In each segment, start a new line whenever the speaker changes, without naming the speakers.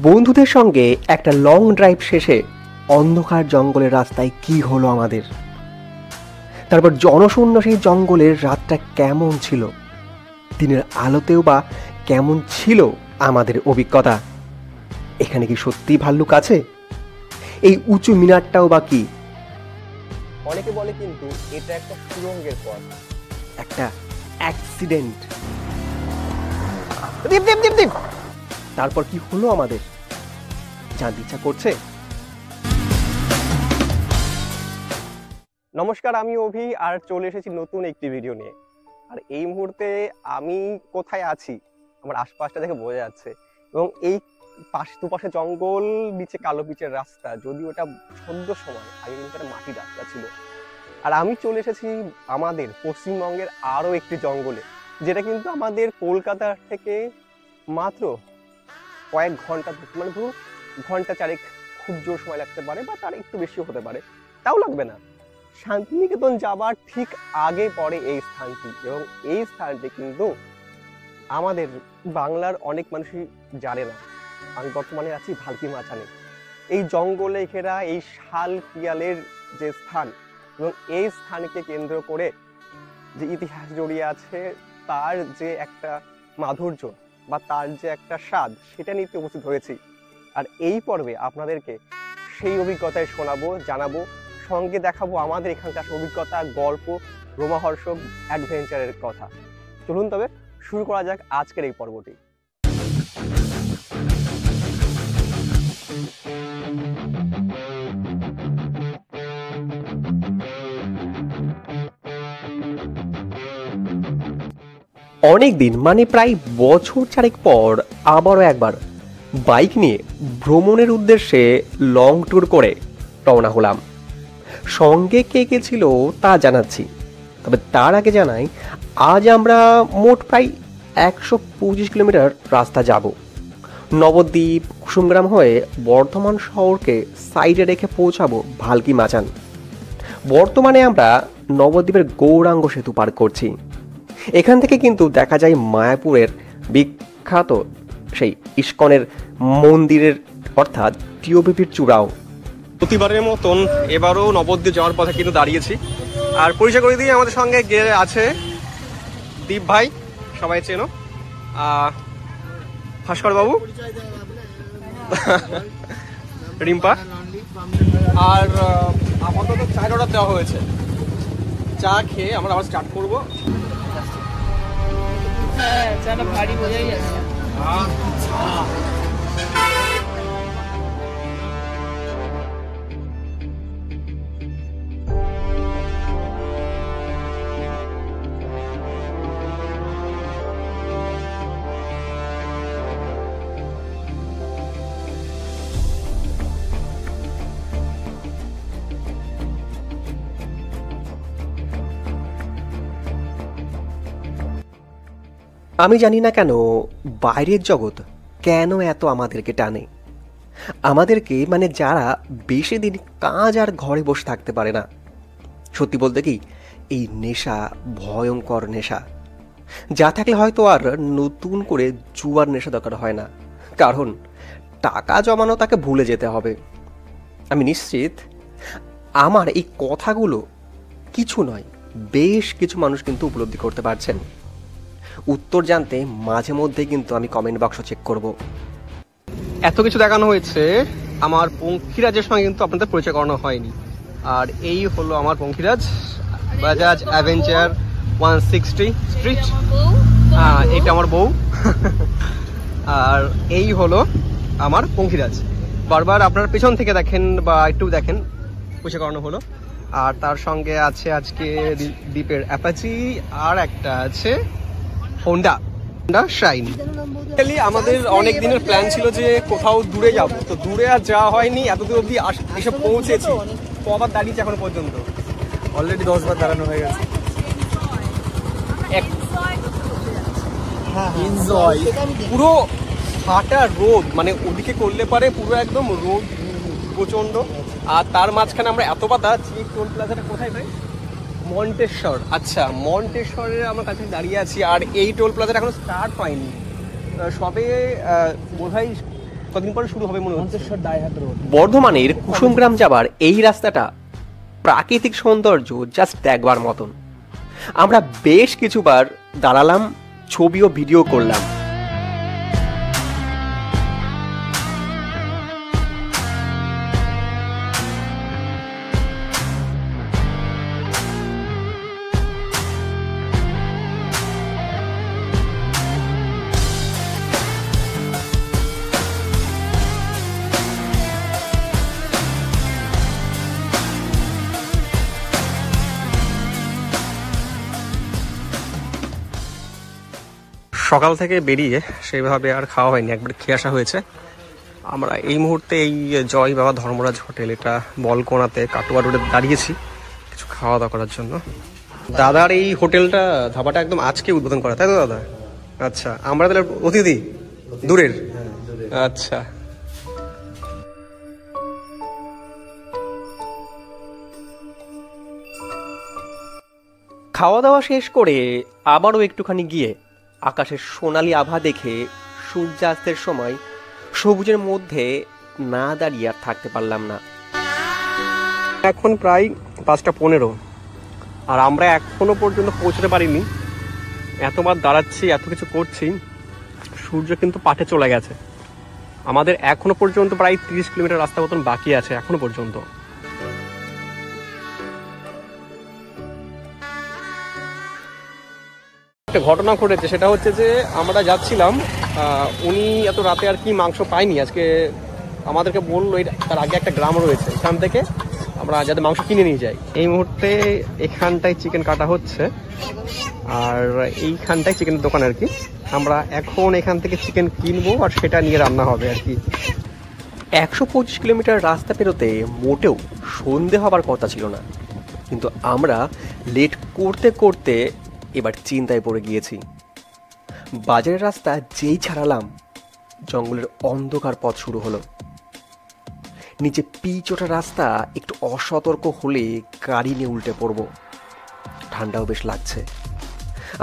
বন্ধুদের সঙ্গে একটা লং ড্রাইভ শেষে অন্ধকার জঙ্গলের রাস্তায় কি হলো আমাদের। তারপর জনশূন্য সেই জঙ্গলের রাতটা কেমন ছিল, দিনের আলোতেও বা কেমন ছিল আমাদের অভিজ্ঞতা। এখানে কি সত্যিই ভাল্লুক আছে? এই উঁচু মিনারটাও বা কি?
অনেকে বলে কিন্তু এটা একটা সুড়ঙ্গের পথ,
একটা অ্যাক্সিডেন্ট। তারপর কি হলো আমাদের জানতে ইচ্ছা করছে।
নমস্কার, আমি অভি আর চলে এসেছি নতুন একটি ভিডিও নিয়ে। আর এই মুহূর্তে আমি কোথায় আছি আমার আশপাশটা দেখে বোঝা যাচ্ছে, এবং এই দুপাশে জঙ্গল, নিচে কালো পিচের রাস্তা। যদিও ওটা সদ্য সময়, আগে কিন্তু একটা মাটির রাস্তা ছিল। আর আমি চলে এসেছি আমাদের পশ্চিমবঙ্গের আরো একটি জঙ্গলে, যেটা কিন্তু আমাদের কলকাতা থেকে মাত্র কয়েক ঘন্টা, মানে ধরুন ঘন্টা চারেক খুব জোর সময় লাগতে পারে, বা তার একটু বেশিও হতে পারে, তাও লাগবে না। শান্তিনিকেতন যাবার ঠিক আগে পড়ে এই স্থানটি, এবং এই স্থানটি কিন্তু আমাদের বাংলার অনেক মানুষই জানে না। আমি বর্তমানে আছি ভালকি মাচানে, এই জঙ্গলে ঘেরা এই শাল পিয়ালের যে স্থান, এবং এই স্থানকে কেন্দ্র করে যে ইতিহাস জড়িয়ে আছে, তার যে একটা মাধুর্য বা তার যে একটা স্বাদ, সেটা নিতে উপস্থিত হয়েছি। আর এই পর্বে আপনাদেরকে সেই অভিজ্ঞতায় শোনাবো, জানাবো, সঙ্গে দেখাবো আমাদের এখানকার অভিজ্ঞতা, গল্প, রোমাহর্ষক অ্যাডভেঞ্চারের কথা। চলুন তবে শুরু করা যাক আজকের এই পর্বটি।
অনেক দিন, মানে প্রায় বছর চারেক পর আবারও একবার বাইক নিয়ে ভ্রমণের উদ্দেশ্যে লং ট্যুর করে রওনা হলাম। সঙ্গে কে কে ছিল তা জানাচ্ছি, তবে তার আগে জানাই আজ আমরা মোট প্রায় 125 কিলোমিটার রাস্তা যাব। নবদ্বীপ, কুসুমগ্রাম হয়ে বর্ধমান শহরকে সাইডে রেখে পৌঁছাবো ভালকি মাচান। বর্তমানে আমরা নবদ্বীপের গৌরাঙ্গ সেতু পার করছি। এখান থেকে কিন্তু দেখা যায় মায়াপুরের বিখ্যাত সেই ইস্কনের মন্দিরের, অর্থাৎ টিওবিপির চূড়াও।
প্রতিবারের মতন এবারও নবদ্বীপ যাওয়ার পথে কিন্তু দাঁড়িয়েছি। আর পরিচয় করে দিয়ে আমাদের সঙ্গে গিয়ে আছে দীপ ভাই, সবাই চেনো, ভাস্কর বাবু, রিম্পা। আর আপাতত চায়ের অর্ডার দেওয়া হয়েছে, চা খেয়ে আমরা আবার স্টার্ট করবো।
হ্যাঁ, চাটা ভারী বোঝাই যাচ্ছে।
আমি জানি না কেন বাইরের জগৎ কেন এত আমাদেরকে টানে। আমাদেরকে, মানে যারা বেশি দিন কাজ আর ঘরে বসে থাকতে পারে না। সত্যি বলতে কি, এই নেশা ভয়ঙ্কর নেশা, যা থাকলে হয়তো আর নতুন করে জুয়ার নেশা দরকার হয় না, কারণ টাকা জমানো তাকে ভুলে যেতে হবে। আমি নিশ্চিত আমার এই কথাগুলো কিছু নয়, বেশ কিছু মানুষ কিন্তু উপলব্ধি করতে পারছেন। উত্তর জানতে মাঝে মধ্যে কিন্তু আমি কমেন্ট বাক্স চেক করব।
এত কিছু দেখানো হয়েছে, আমার পঙ্খিরাজের সঙ্গে কিন্তু আপনাদের পরিচয় করানো হয়নি। আর এই হলো আমার পঙ্খিরাজ, বাজাজ অ্যাভেঞ্জার 160 স্ট্রিট। এটা আমার বউ। আর এই হলো আমার পঙ্খিরাজ। বারবার আপনার পেছন থেকে দেখেন বা একটু দেখেন, পরিচয় করানো হলো। আর তার সঙ্গে আছে আজকে দ্বীপের অ্যাপাচি, আর একটা আছে হোন্ডা শাইন। আমাদের অনেক দিনের প্ল্যান ছিল যে কোথাও দূরে যাব, তো দূরে আর যাওয়া হয়নি। এতদূর অব্দি এসে পৌঁছেছি, কবার দাঁড়িয়েছি এখনো পর্যন্ত? অলরেডি 10 বার দাঁড়ানো হয়ে গেছে। পুরো ফাটা রোদ, মানে ওদিকে করলে পারে পুরো একদম রোদ প্রচন্ড। আর তার মাঝখানে আমরা এতবার দাঁড়াচ্ছি। টোল প্লাজাটা কোথায় ভাই? মন্টেশ্বর। আচ্ছা, মন্টেশ্বরের আমার কাছে দাঁড়িয়ে আছি। আর এই টোল প্লাজাটা এখনো স্টার্ট হয়নি, সবে বোধহয় কদিন পরে শুরু হবে মনে হচ্ছে।
বর্ধমানের কুসুমগ্রাম যাবার এই রাস্তাটা প্রাকৃতিক সৌন্দর্য জাস্ট দেখবার মতন। আমরা বেশ কিছুবার দাঁড়ালাম, ছবি ও ভিডিও করলাম।
সকাল থেকে বেরিয়ে সেইভাবে আর খাওয়া হয়নি, একবার খেয়ে আসা হয়েছে। আমরা এই মুহূর্তে এই জয় বাবা ধর্মরাজ হোটেল, এটা বলকোনাতে কাটোয়া রোডে দাঁড়িয়েছি কিছু খাওয়া দাওয়া করার জন্য। দাদার এই হোটেলটা, ধাবাটা একদম আজকে উদ্বোধন করা, তাই তো দাদা? আচ্ছা, আমরা তাহলে অতিথি দূরের? আচ্ছা,
খাওয়া দাওয়া শেষ করে আবারও একটুখানি গিয়ে আকাশের সোনালি আভা দেখে সূর্যাস্তের সময় সবুজের মধ্যে না দাঁড়িয়ে আর থাকতে পারলাম না।
এখন প্রায় 5:15 আর আমরা এখনো পর্যন্ত পৌঁছতে পারিনি। এতবার দাঁড়াচ্ছি, এত কিছু করছি, সূর্য কিন্তু পাটে চলে গেছে। আমাদের এখনো পর্যন্ত প্রায় 30 কিলোমিটার রাস্তা মতন বাকি আছে এখনো পর্যন্ত। একটা ঘটনা ঘটেছে, সেটা হচ্ছে যে আমরা যাচ্ছিলাম, উনি এত রাতে আর কি মাংস পাইনি আজকে, আমাদেরকে বললো তার আগে একটা গ্রাম রয়েছে, এখান থেকে আমরা যাতে মাংস কিনে নিয়ে যাই। এই মুহূর্তে এখানটায় চিকেন কাটা হচ্ছে আর এইখানটায় চিকেনের দোকান আর কি। আমরা এখন এখান থেকে চিকেন কিনবো আর সেটা নিয়ে রান্না হবে আর কি।
125 কিলোমিটার রাস্তা পেরোতে মোটেও সন্ধে হবার কথা ছিল না, কিন্তু আমরা লেট করতে করতে এবার চিন্তায় পড়ে গিয়েছি। বাজারের রাস্তা যেই ছাড়ালাম, জঙ্গলের অন্ধকার পথ শুরু হলো। নিচে পিচ ওঠা রাস্তা, একটু অসতর্ক হলে গাড়ি নিয়ে উল্টে পড়ব। ঠান্ডাও বেশ লাগছে।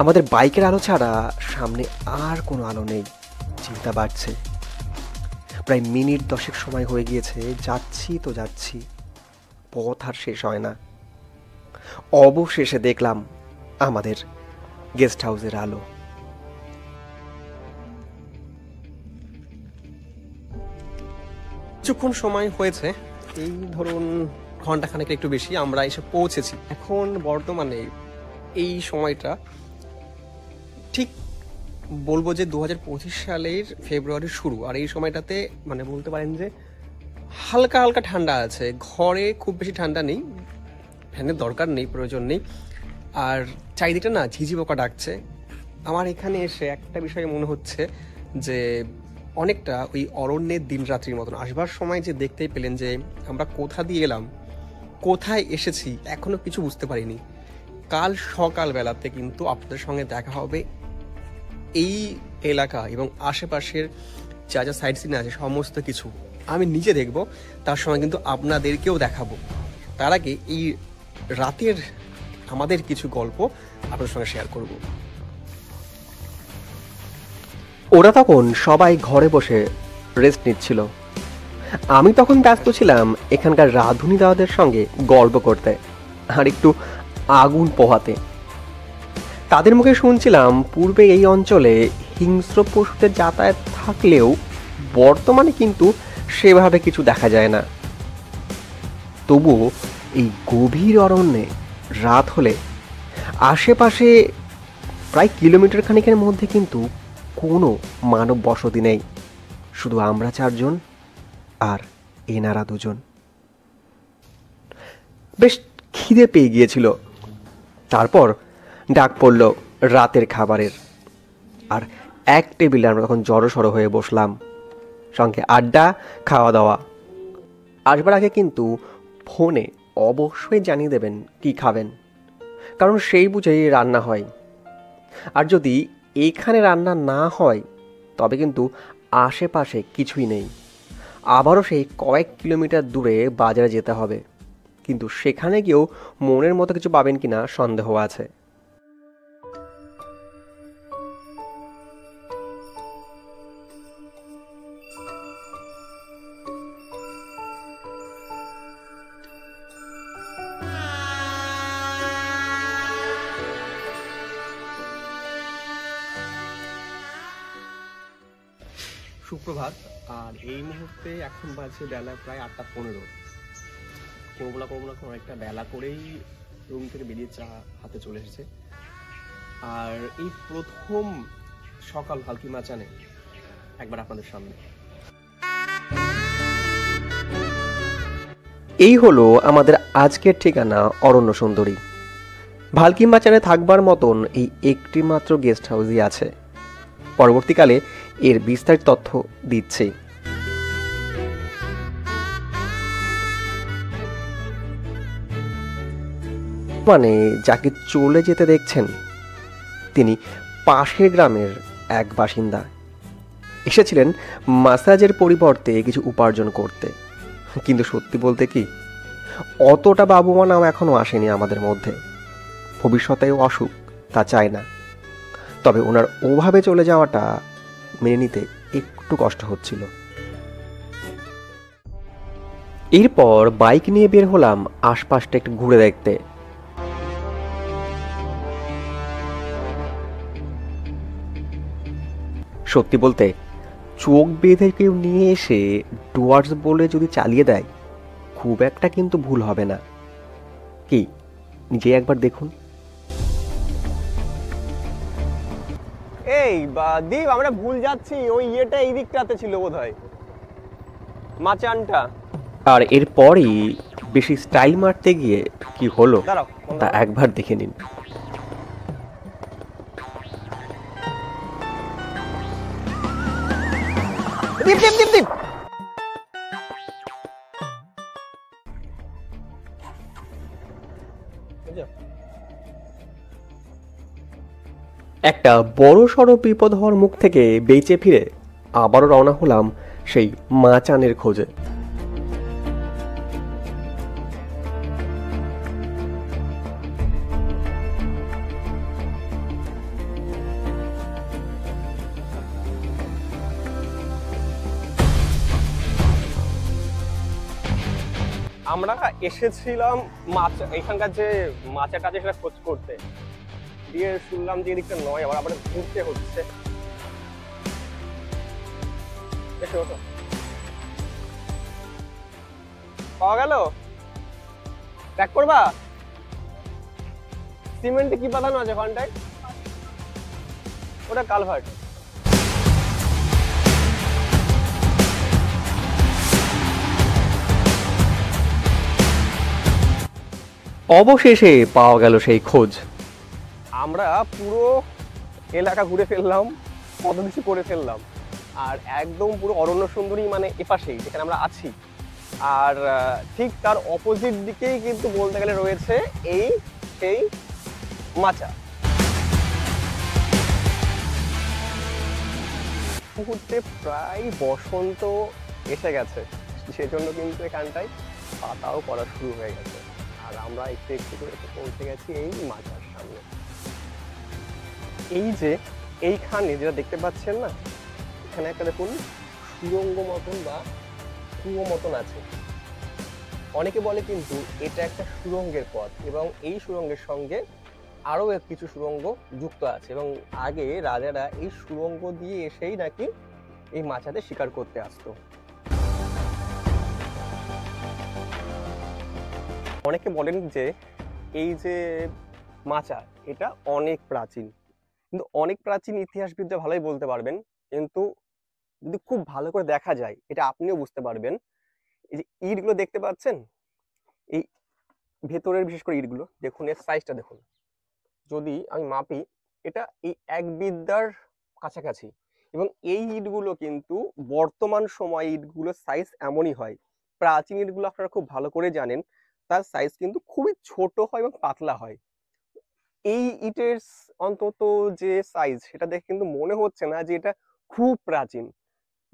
আমাদের বাইকের আলো ছাড়া সামনে আর কোনো আলো নেই। চিন্তা বাড়ছে। প্রায় মিনিট 10 সময় হয়ে গিয়েছে, যাচ্ছি তো যাচ্ছি, পথ আর শেষ হয় না। অবশেষে দেখলাম আমাদের গেস্ট হাউসের আলো।
কিছুক্ষণ সময় হয়েছে, এই ধরুন ঘন্টাখানেক একটু বেশি আমরা এসে পৌঁছেছি। এখন বর্তমানে এই সময়টা ঠিক বলবো যে 2025 সালের ফেব্রুয়ারির শুরু, আর এই সময়টাতে মানে বলতে পারেন যে হালকা হালকা ঠান্ডা আছে। ঘরে খুব বেশি ঠান্ডা নেই, ফ্যানের দরকার নেই, প্রয়োজন নেই। আর চারিদিকটা না ঝিঝি পোকা ডাকছে। আমার এখানে এসে একটা বিষয় মনে হচ্ছে যে অনেকটা ওই অরণ্যের দিন রাত্রির মতন। আসবার সময় যে দেখতেই পেলেন যে আমরা কোথা দিয়ে এলাম, কোথায় এসেছি, এখনো কিছু বুঝতে পারিনি। কাল সকালবেলাতে কিন্তু আপনাদের সঙ্গে দেখা হবে এই এলাকা এবং আশেপাশের যা যা সাইড সিন আছে সমস্ত কিছু আমি নিজে দেখব, তার সময় কিন্তু আপনাদেরকেও দেখাবো। তার আগে এই রাতের আমাদের কিছু গল্প আপনাদের সঙ্গে শেয়ার করব।
ওরা তখন সবাই ঘরে বসে রেস্ট নিচ্ছিল। আমি তখন ব্যস্ত ছিলাম এখানকার রাঁধুনি দাদাদের সঙ্গে গল্প করতে আর একটু আগুন পোহাতে। তাদের মুখে শুনছিলাম পূর্বে এই অঞ্চলে হিংস্র পশুদের যাতায়াত থাকলেও বর্তমানে কিন্তু সেভাবে কিছু দেখা যায় না। তবুও এই গভীর অরণ্যে রাত হলে আশেপাশে প্রায় কিলোমিটার খানিকের মধ্যে কিন্তু কোনো মানব বসতি নেই। শুধু আমরা 4 জন আর এনারা 2 জন। বেশ খিদে পেয়ে গিয়েছিল। তারপর ডাক পড়ল রাতের খাবারের, আর এক টেবিলে আমরা তখন জড়সড় হয়ে বসলাম, সঙ্গে আড্ডা, খাওয়া দাওয়া। আসবার আগে কিন্তু ফোনে অবশ্যই জানিয়ে দেবেন কি খাবেন, কারণ সেই বুঝেই রান্না হয়। আর যদি এখানে রান্না না হয় তবে কিন্তু আশেপাশে কিছুই নেই। আবারও সেই কয়েক কিলোমিটার দূরে বাজারে যেতে হবে, কিন্তু সেখানে গিয়েও মনের মতো কিছু পাবেন কিনা সন্দেহ আছে।
সুপ্রভাত। আর এই মুহূর্তে এখন বাজে বেলা প্রায় 8:15। করবো না কোনো একটা বেলা করেই রুম থেকে বেরিয়ে চা হাতে চলে এসেছে। আর এই প্রথম সকাল ভালকি মাচানে একবার আপনাদের সামনে।
এই হলো আমাদের আজকের ঠিকানা অরণ্য সুন্দরী। ভালকি মাচানে থাকবার মতন এই একটি মাত্র গেস্ট হাউসই আছে। পরবর্তীকালে এর বিস্তারিত তথ্য দিচ্ছি। মানে যাকে চলে যেতে দেখছেন তিনি পাশের গ্রামের এক বাসিন্দা। এসেছিলেন মাসাজের পরিবর্তে কিছু উপার্জন করতে। কিন্তু সত্যি বলতে কি, অতটা বাবুমা নাম এখনো আসেনি আমাদের মধ্যে। ভবিষ্যতেও অসুখ তা চায় না, তবে ওনার ওভাবে চলে যাওয়াটা মেনে নিতে একটু কষ্ট হচ্ছিল। এরপর বাইক নিয়ে বের হলাম আশপাশটা একটু ঘুরে দেখতে। সত্যি বলতে চোখ বেঁধে কেউ নিয়ে এসে ডুয়ার্স বলে যদি চালিয়ে দেয়, খুব একটা কিন্তু ভুল হবে না। কি নিজে একবার দেখুন।
এই দীপ, আমরা ভুল যাচ্ছি। ওই ইয়েটা এই দিকটাতে ছিল বোধহয়, মাচানটা।
আর এরপরই বেশি স্টাইল মারতে গিয়ে কি হলো
দাঁড়াও,
তা একবার দেখে নিন।
দীপ দীপ দীপ দীপ
একটা বড় সড়ো বিপদ হওয়ার মুখ থেকে বেঁচে ফিরে আবারও রওনা হলাম সেই মাচানের খোঁজে।
আমরা এসেছিলাম মাচা, এখানকার যে মাচাটা আছে সেটা খোঁজ করতে। দিয়ে শুনলাম যে এদিকটা নয়, আবার ঘুরতে হচ্ছে। এসে ওঠো, পাওয়া গেল। প্যাক করবা? সিমেন্টে কি বাঁধানো আছে ঘন্টায়? ওটা কালভার্ট।
অবশেষে পাওয়া গেল সেই খোঁজ।
আমরা পুরো এলাকা ঘুরে ফেললাম, কত কিছু করে ফেললাম। আর একদম পুরো অরণ্য সুন্দরী মানে এপাশেই যেখানে আমরা আছি। আর ঠিক তার অপোজিট দিকেই কিন্তু বলতে গেলে রয়েছে সেই মাচা। মুহূর্তে প্রায় বসন্ত এসে গেছে, সেজন্য কিন্তু এখানটায় পাতাও পড়া শুরু হয়ে গেছে। আর আমরা একটু একটু করে পৌঁছে গেছি এই মাচার সামনে। এই যে এইখানে যেটা দেখতে পাচ্ছেন না, এখানে একটা দেখুন সুড়ঙ্গ মতন বা কুয়ো মতন আছে। অনেকে বলে কিন্তু এটা একটা সুড়ঙ্গের পথ, এবং এই সুড়ঙ্গের সঙ্গে আরো কিছু সুড়ঙ্গ যুক্ত আছে। এবং আগে রাজারা এই সুড়ঙ্গ দিয়ে এসেই নাকি এই মাচাতে শিকার করতে আসতো। অনেকে বলেন যে এই যে মাচা এটা অনেক প্রাচীন, কিন্তু অনেক প্রাচীন ইতিহাসবিদরা ভালোই বলতে পারবেন। কিন্তু যদি খুব ভালো করে দেখা যায়, এটা আপনিও বুঝতে পারবেন। এই যে ইটগুলো দেখতে পাচ্ছেন, এই ভেতরের বিশেষ করে ইটগুলো দেখুন, এর সাইজটা দেখুন। যদি আমি মাপি, এটা এই 1 বিদ্যার কাছাকাছি। এবং এই ইটগুলো কিন্তু বর্তমান সময় ইটগুলোর সাইজ এমনই হয়। প্রাচীন ইটগুলো আপনারা খুব ভালো করে জানেন, তার সাইজ কিন্তু খুবই ছোট হয় এবং পাতলা হয়। এই ইটের অন্তত যে সাইজ, সেটা দেখে কিন্তু মনে হচ্ছে না যে এটা খুব প্রাচীন।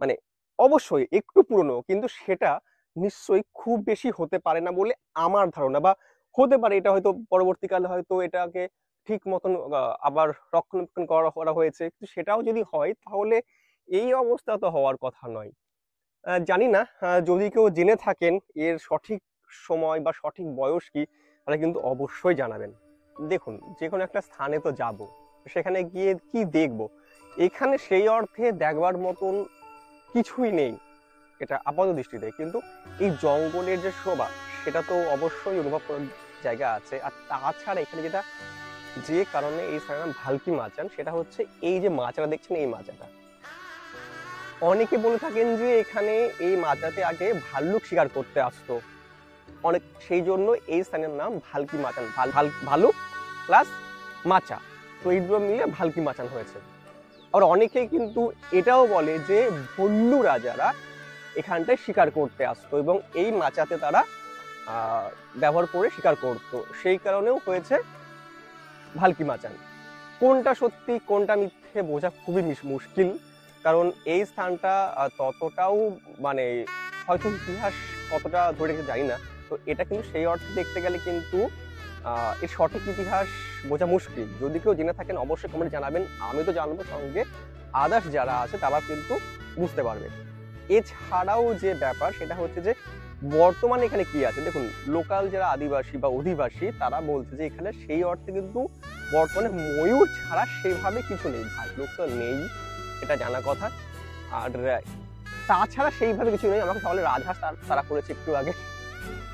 মানে অবশ্যই একটু পুরনো, কিন্তু সেটা নিশ্চয়ই খুব বেশি হতে পারে না বলে আমার ধারণা। বা হতে পারে এটা হয়তো পরবর্তীকালে হয়তো এটাকে ঠিক মতন আবার রক্ষণাবেক্ষণ করা হয়েছে, কিন্তু সেটাও যদি হয় তাহলে এই অবস্থা তো হওয়ার কথা নয়। জানি না, যদি কেউ জেনে থাকেন এর সঠিক সময় বা সঠিক বয়স কি, তাহলে কিন্তু অবশ্যই জানাবেন। দেখুন, যে কোনো একটা স্থানে তো যাব, সেখানে গিয়ে কি দেখব? এখানে সেই অর্থে দেখবার মতন কিছুই নেই এটা আপাত দৃষ্টিতে, কিন্তু এই জঙ্গলের যে শোভা সেটা তো অবশ্যই অনুভব করার জায়গা আছে। আর তাছাড়া এখানে যেটা যে কারণে এই স্থানের নাম ভালকি মাচান সেটা হচ্ছে এই যে মাচাটা দেখছেন, এই মাচাটা অনেকে বলে থাকেন যে এখানে এই মাচাতে আগে ভাল্লুক শিকার করতে আসতো অনেক, সেই জন্য এই স্থানের নাম ভালকি মাচান। ভালুক প্লাস মাচা, তো এই দুটো মিলে ভালকি মাচান হয়েছে। আর অনেকে কিন্তু এটাও বলে যে ভল্লু রাজারা এখানটায় শিকার করতে আসতো এবং এই মাচাতে তারা ব্যবহার করে শিকার করত, সেই কারণেও হয়েছে ভালকি মাচান। কোনটা সত্যি কোনটা মিথ্যে বোঝা খুবই মুশকিল, কারণ এই স্থানটা ততটাও মানে হয়তো ইতিহাস কতটা ধরে রেখে জানি না। তো এটা কিন্তু সেই অর্থে দেখতে গেলে কিন্তু এর সঠিক ইতিহাস বোঝা মুশকিল। যদি কেউ জেনে থাকেন অবশ্যই কমেন্টে জানাবেন, আমি তো জানবো, সঙ্গে আদার্স যারা আছে তারা কিন্তু বুঝতে পারবে। এছাড়াও যে ব্যাপার সেটা হচ্ছে যে বর্তমানে এখানে কি আছে দেখুন, লোকাল যারা আদিবাসী বা অধিবাসী তারা বলছে যে এখানে সেই অর্থে কিন্তু বর্তমানে ময়ূর ছাড়া সেভাবে কিছু নেই, ভাল্লুক তো নেই এটা জানা কথা, আর তাছাড়া সেইভাবে কিছু নেই। আমাকে সকালে রাজহাঁস তারা করেছে একটু আগে,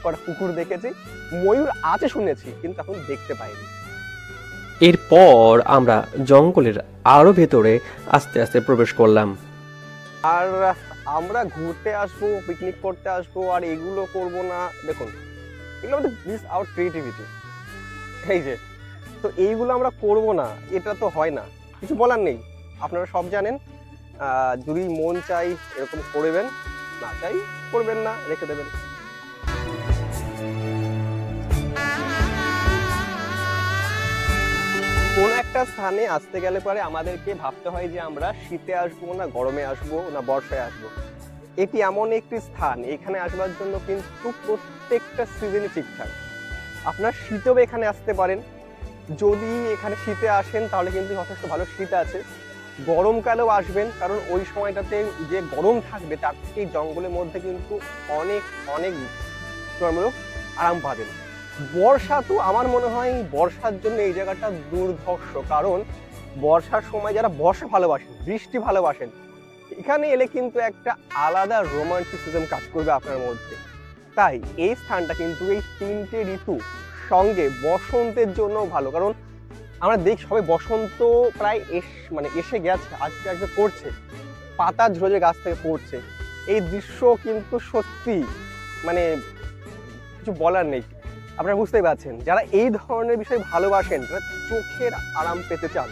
কটা কুকুর দেখেছি, ময়ূর আছে শুনেছি কিন্তু এখন দেখতে পাইনি।
এরপর আমরা জঙ্গলের আরো ভেতরে আস্তে আস্তে প্রবেশ করলাম।
আর আমরা ঘুরতে আসবো, পিকনিক করতে আসবো আর এগুলো করব না, দেখুন এগুলো আমাদের মিস আউট ক্রিয়েটিভিটি, এই যে তো এইগুলো আমরা করব না, এটা তো হয় না, কিছু বলার নেই, আপনারা সব জানেন। যদি মন চাই এরকম করবেন, না চাই করবেন না, রেখে দেবেন। কোন একটা স্থানে আসতে গেলে পরে আমাদেরকে ভাবতে হয় যে আমরা শীতে আসবো না গরমে আসবো না বর্ষায় আসবো। এটি এমন একটি স্থান, এখানে আসবার জন্য কিন্তু প্রত্যেকটা সিজনই ঠিকঠাক। আপনার শীতেও এখানে আসতে পারেন, যদি এখানে শীতে আসেন তাহলে কিন্তু যথেষ্ট ভালো শীত আছে। গরমকালেও আসবেন, কারণ ওই সময়টাতে যে গরম থাকবে তার থেকে এই জঙ্গলের মধ্যে কিন্তু অনেক অনেক আরাম পাবেন। বর্ষা তো আমার মনে হয় বর্ষার জন্য এই জায়গাটা দুর্ধর্ষ, কারণ বর্ষার সময় যারা বর্ষা ভালোবাসেন, বৃষ্টি ভালোবাসেন, এখানে এলে কিন্তু একটা আলাদা রোমান্টিসিজম কাজ করবে আপনার মধ্যে। তাই এই স্থানটা কিন্তু এই তিনটে ঋতু সঙ্গে বসন্তের জন্য ভালো, কারণ আমরা দেখি সবাই বসন্ত প্রায় এসে গেছে, আজকে আজকে করছে, পাতা ঝরে গাছ থেকে পড়ছে, এই দৃশ্য কিন্তু সত্যি মানে কিছু বলার নেই। আপনারা বুঝতেই পারছেন, যারা এই ধরনের বিষয় ভালোবাসেন, যারা চোখের আরাম পেতে চান,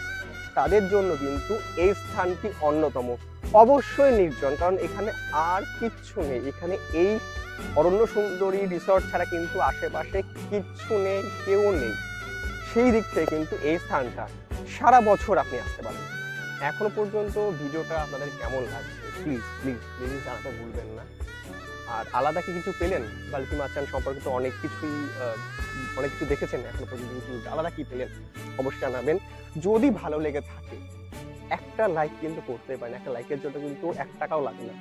তাদের জন্য কিন্তু এই স্থানটি অন্যতম। অবশ্যই নির্জন, কারণ এখানে আর কিচ্ছু নেই, এখানে এই অরণ্য সুন্দরী রিসর্ট ছাড়া কিন্তু আশেপাশে কিচ্ছু নেই, কেউ নেই। সেই দিক থেকে কিন্তু এই স্থানটা সারা বছর আপনি আসতে পারেন। এখনো পর্যন্ত ভিডিওটা আপনাদের কেমন লাগছে প্লিজ প্লিজ প্লিজ জানাতে ভুলবেন না। আর আলাদা কি কিছু পেলেন ভালকি মাচান সম্পর্কে? তো অনেক কিছু দেখেছেন এখনো পর্যন্ত, আলাদা কি পেলেন অবশ্যই জানাবেন। যদি ভালো লেগে থাকে একটা লাইক কিন্তু করতে পারেন, একটা লাইকের জন্য কিন্তু 1 টাকাও লাগে না।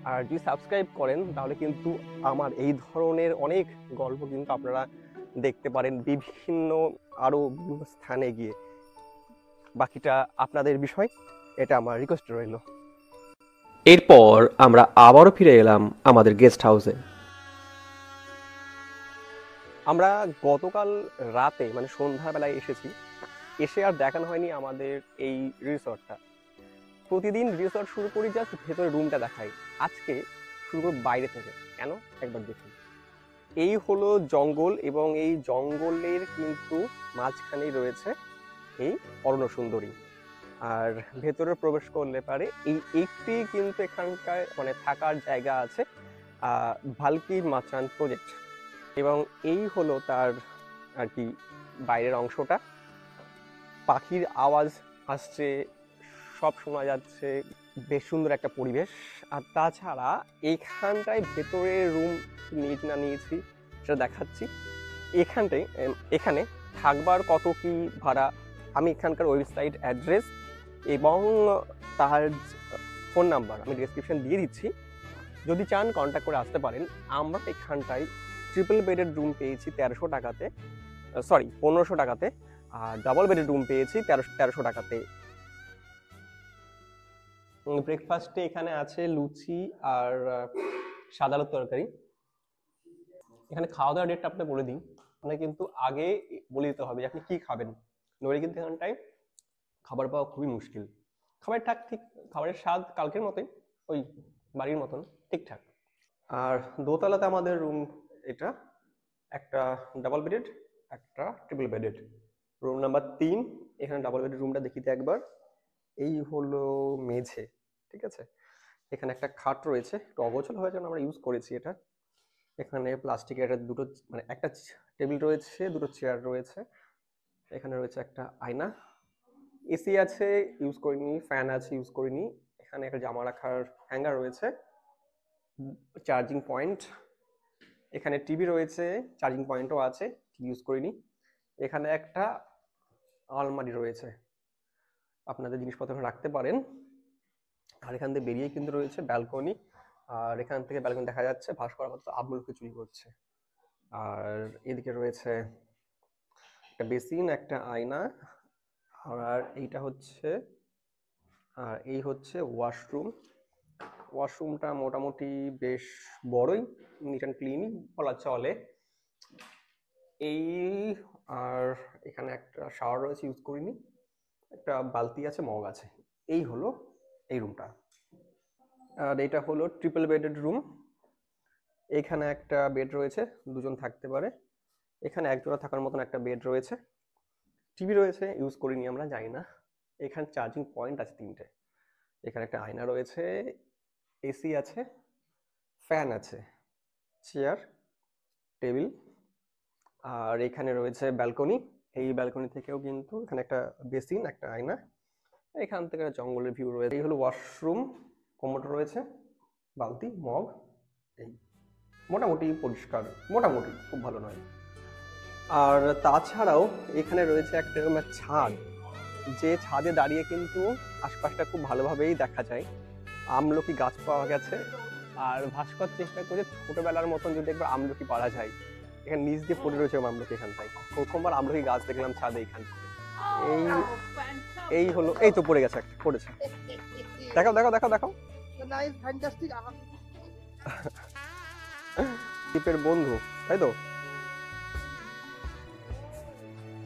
আর যদি সাবস্ক্রাইব করেন তাহলে কিন্তু আমার এই ধরনের অনেক গল্প কিন্তু আপনারা দেখতে পারেন বিভিন্ন স্থানে গিয়ে। বাকিটা আপনাদের বিষয়, এটা আমার রিকোয়েস্ট রইল।
এরপর আমরা আবারও ফিরে এলাম আমাদের গেস্ট হাউসে।
আমরা গতকাল রাতে সন্ধ্যাবেলায় এসে আর দেখানো হয়নি আমাদের এই রিসর্টটা। প্রতিদিন রিসর্ট শুরু করি জাস্ট ভেতরে রুমটা দেখাই, আজকে শুরু করব বাইরে থেকে। কেন একবার দেখুন, এই হলো জঙ্গল এবং এই জঙ্গলের কিন্তু মাঝখানেই রয়েছে এই অরণ্য সুন্দরী। আর ভেতরে প্রবেশ করলে পারে একটি কিন্তু এখানকার থাকার জায়গা আছে, ভালকি মাচান প্রজেক্ট, এবং এই হলো তার আর কি বাইরের অংশটা। পাখির আওয়াজ আসছে, সব শোনা যাচ্ছে, বেশ সুন্দর একটা পরিবেশ। আর তাছাড়া এইখানটায় ভেতরে রুম নিয়েছি সেটা দেখাচ্ছি। এখানে থাকবার কত কি ভাড়া আমি এখানকার ওয়েবসাইট অ্যাড্রেস এবং তার ফোন নাম্বার আমি ডেসক্রিপশন দিয়ে দিচ্ছি, যদি চান কন্ট্যাক্ট করে আসতে পারেন। আমরা এখানটায় ট্রিপল বেডেড রুম পেয়েছি 1500 টাকাতে, আর ডাবল বেডেড রুম পেয়েছি 1300 টাকাতে। ব্রেকফাস্টে এখানে আছে লুচি আর সাদা আলুর তরকারি। এখানে খাওয়া দাওয়ার ডেটটা আপনি বলে দিন, আপনাকে কিন্তু আগে বলে দিতে হবে যে আপনি কি খাবেন, নইলে কিন্তু এখানটায় খাবার পাওয়া খুবই মুশকিল। খাবার ঠিক খাবারের স্বাদ কালকের মতোই, ওই বাড়ির মতন ঠিকঠাক। আর দোতলাতে আমাদের রুম, এটা একটা ডাবল বেডেড একটা ট্রিপল বেডেড, রুম নাম্বার 3। এখানে ডাবল বেডেড রুমটা দেখিতে একবার, এই হলো মেঝে, ঠিক আছে। এখানে একটা খাট রয়েছে, একটু অগোছল হয়ে যেন আমরা ইউজ করেছি এটা। এখানে প্লাস্টিকের দুটো মানে একটা টেবিল রয়েছে, দুটো চেয়ার রয়েছে। এখানে রয়েছে একটা আয়না, এসি আছে ইউজ করিনি, ফ্যান আছে ইউজ করিনি। এখানে একটা জামা রাখার হ্যাঙ্গার রয়েছে, চার্জিং পয়েন্ট। এখানে টিভি রয়েছে, চার্জিং পয়েন্টও আছে, ইউজ করিনি। এখানে একটা আলমারি রয়েছে, আপনাদের জিনিসপত্র রাখতে পারেন। আর এখান থেকে বেরিয়ে কিন্তু রয়েছে ব্যালকনি, আর এখান থেকে ব্যালকনি দেখা যাচ্ছে ভাস্কর আপাতত আমলকি চুরি করছে। আর এদিকে রয়েছে একটা বেসিন, একটা আয়না, আর এইটা হচ্ছে, আর এই হচ্ছে ওয়াশরুম। ওয়াশরুমটা মোটামুটি বেশ বড়ই, নিট অ্যান্ড ক্লিনই বলা চলে। এই আর এখানে একটা শাওয়ার রয়েছে, ইউজ করিনি, একটা বালতি আছে, মগ আছে। এই হলো এই রুমটা। আর এটা হলো ট্রিপল বেডেড রুম। এখানে একটা বেড রয়েছে, দুজন থাকতে পারে। এখানে একজোড়া থাকার মতন একটা বেড রয়েছে, টিভি রয়েছে, ইউজ করিনি আমরা, জানি না। এখানে চার্জিং পয়েন্ট আছে 3টে। এখানে একটা আয়না রয়েছে, এসি আছে, ফ্যান আছে, চেয়ার, টেবিল। আর এখানে রয়েছে ব্যালকনি, এই ব্যালকনি থেকেও কিন্তু এখানে একটা বেসিন, একটা আয়না, এখান থেকে জঙ্গলের ভিউ রয়েছে। এই হলো ওয়াশরুম, কোমোডর রয়েছে, বালতি, মগ। এই মোটামুটি পরিষ্কার, মোটামুটি খুব ভালো নয়। আর তাছাড়াও এখানে রয়েছে একটা এরকম ছাদ, যে ছাদে দাঁড়িয়ে কিন্তু আশপাশটা খুব ভালোভাবেই দেখা যায়। আমলকি গাছ পাওয়া গেছে, আর ভাস্কর চেষ্টা করে ছোটবেলার মতন যদি একবার আমলকি পাওয়া যায়। এখানে নিচ দিয়ে পড়ে রয়েছে আমলকি, এখানটায় প্রথমবার আমলকি গাছ দেখলাম ছাদে এখানে। এই হলো, এই তো পড়ে গেছে, একটা পড়েছে, দেখাও দেখাও দেখাও দেখাও। টিপের বন্ধু, তাই তো?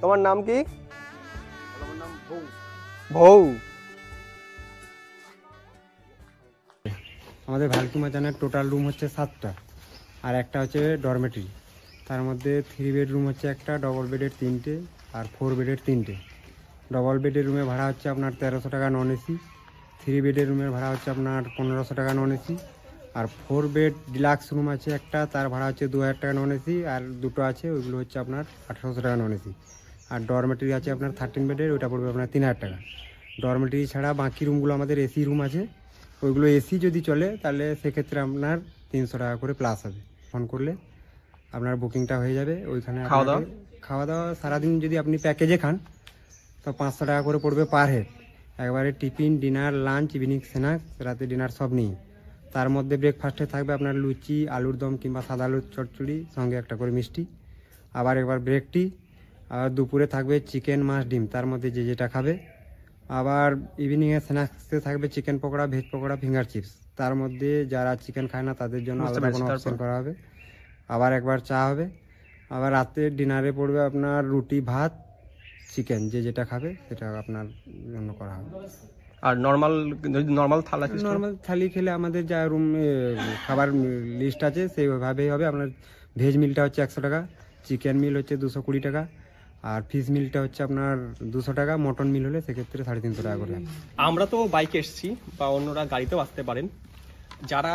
তোমার নাম কি? ভৌ।
আমাদের ভালকি মাচানের টোটাল রুম হচ্ছে 7টা, আর একটা হচ্ছে ডরমেটরি। তার মধ্যে 3 বেডরুম হচ্ছে একটা, ডবল বেডের 3টে, আর 4 বেডের 3টে। ডবল বেডের রুমে ভাড়া হচ্ছে আপনার 1300 টাকা নন এসি। 3 বেডের রুমের ভাড়া হচ্ছে আপনার 1500 টাকা নন এসি। আর 4 বেড ডিলাক্স রুম আছে একটা, তার ভাড়া হচ্ছে 2000 টাকা নন এসি। আর দুটো আছে, ওইগুলো হচ্ছে আপনার 1800 টাকা নন এসি। আর ডরমেটরি আছে আপনার 13 বেডের, ওইটা পড়বে আপনার 3000 টাকা। ডরমেটরি ছাড়া বাকি রুমগুলো আমাদের এসি রুম আছে, ওইগুলো এসি যদি চলে তাহলে সেক্ষেত্রে আপনার 300 টাকা করে প্লাস হবে। ফোন করলে আপনার বুকিংটা হয়ে যাবে। ওইখানে খাওয়া দাওয়া সারাদিন যদি আপনি প্যাকেজে খান তো 500 টাকা করে পড়বে পার হেড, একবারে tiffin, dinner, lunch, evening snacks, রাতে ডিনার সব নিয়ে। তার মধ্যে ব্রেকফাস্টে থাকবে আপনার লুচি, আলুর দম কিংবা সাদা আলুর চচ্চড়ি, সঙ্গে একটা করে মিষ্টি। আবার একবার ব্রেক টি। আর দুপুরে থাকবে চিকেন, মাছ, ডিম, তার মধ্যে যে যেটা খাবে। আবার ইভিনিংয়ে স্ন্যাক্সে থাকবে chicken pakora, veg pakora, finger chips. তার মধ্যে যারা চিকেন খায় না তাদের জন্য আলাদা কোনো অপশন করা হবে। আবার একবার চা হবে। আবার রাতে ডিনারে পড়বে আপনার রুটি, ভাত, চিকেন, যে যেটা খাবে সেটা আপনার জন্য করা হবে।
আর নর্মাল, যদি নর্মাল
থালি খেলে আমাদের যা রুম খাবার লিস্ট আছে সেইভাবেই হবে। আপনার ভেজ মিলটা হচ্ছে 100 টাকা, চিকেন মিল হচ্ছে 220 টাকা, আর ফিশ মিলটা হচ্ছে আপনার 200 টাকা। মটন মিল হলে সেক্ষেত্রে 350 টাকা করে।
আমরা তো বাইকে এসেছি, বা অন্যরা গাড়িতেও আসতে পারেন। যারা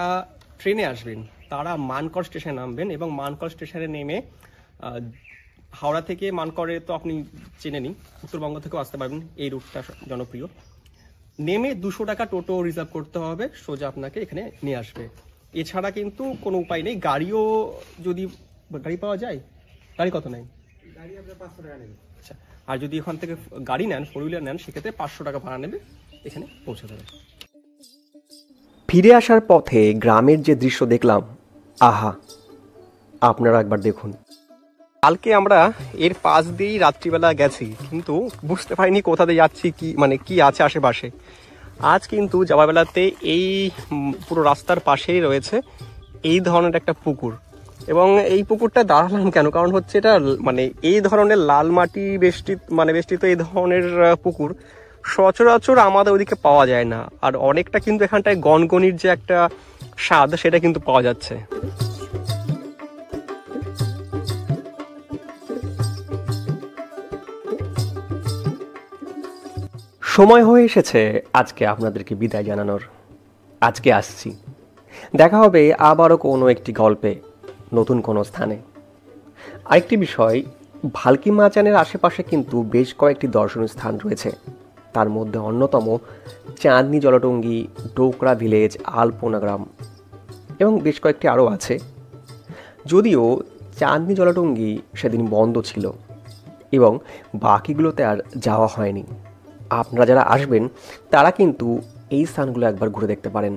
ট্রেনে আসবেন তারা মানকর স্টেশনে নামবেন, এবং মানকর স্টেশনে নেমে হাওড়া থেকে মানকরে তো আপনি চেনে নিন, উত্তরবঙ্গ থেকেও আসতে পারবেন, এই রুটটা জনপ্রিয়। নেমে 200 টাকা টোটো রিজার্ভ করতে হবে, সোজা আপনাকে এখানে নিয়ে আসবে। এছাড়া কিন্তু কোনো উপায় নেই। গাড়িও যদি গাড়ি পাওয়া যায়, গাড়ি কত নেয়?
গাড়ি আপনার 500 টাকা নেবে।
আচ্ছা, আর যদি ওখান থেকে গাড়ি নেন, 4 হুইলার নেন, সেক্ষেত্রে 500 টাকা ভাড়া নেবে, এখানে পৌঁছে দেবে।
ফিরে আসার পথে গ্রামের যে দৃশ্য দেখলাম, আহা, আপনারা একবার দেখুন।
কালকে আমরা এর পাশ দিয়েই রাত্রিবেলা গেছি, কিন্তু বুঝতে পারিনি কোথা দিয়ে যাচ্ছি, কি মানে কি আছে আশেপাশে। আজ কিন্তু যাওয়ার বেলাতে এই পুরো রাস্তার পাশেই রয়েছে এই ধরনের একটা পুকুর, এবং এই পুকুরটা দাঁড়ালাম কেন, কারণ হচ্ছে এটা মানে এই ধরনের লাল মাটি বেষ্টিত এই ধরনের পুকুর সচরাচর আমাদের ওদিকে পাওয়া যায় না। আর অনেকটা কিন্তু এখানটায় গনগনির যে একটা স্বাদ সেটা কিন্তু পাওয়া যাচ্ছে।
সময় হয়ে এসেছে আজকে আপনাদেরকে বিদায় জানানোর। আজকে আসছি, দেখা হবে আবারও কোনো একটি গল্পে, নতুন কোনো স্থানে। আরেকটি বিষয়, ভালকি মাচানের আশেপাশে কিন্তু বেশ কয়েকটি দর্শনীয় স্থান রয়েছে। তার মধ্যে অন্যতম চাঁদনি জলটঙ্গি, ডোকরা ভিলেজ, আলপনা গ্রাম এবং বেশ কয়েকটি আরও আছে। যদিও চাঁদনি জলটঙ্গি সেদিন বন্ধ ছিল এবং বাকিগুলোতে আর যাওয়া হয়নি। আপনারা যারা আসবেন তারা কিন্তু এই স্থানগুলো একবার ঘুরে দেখতে পারেন।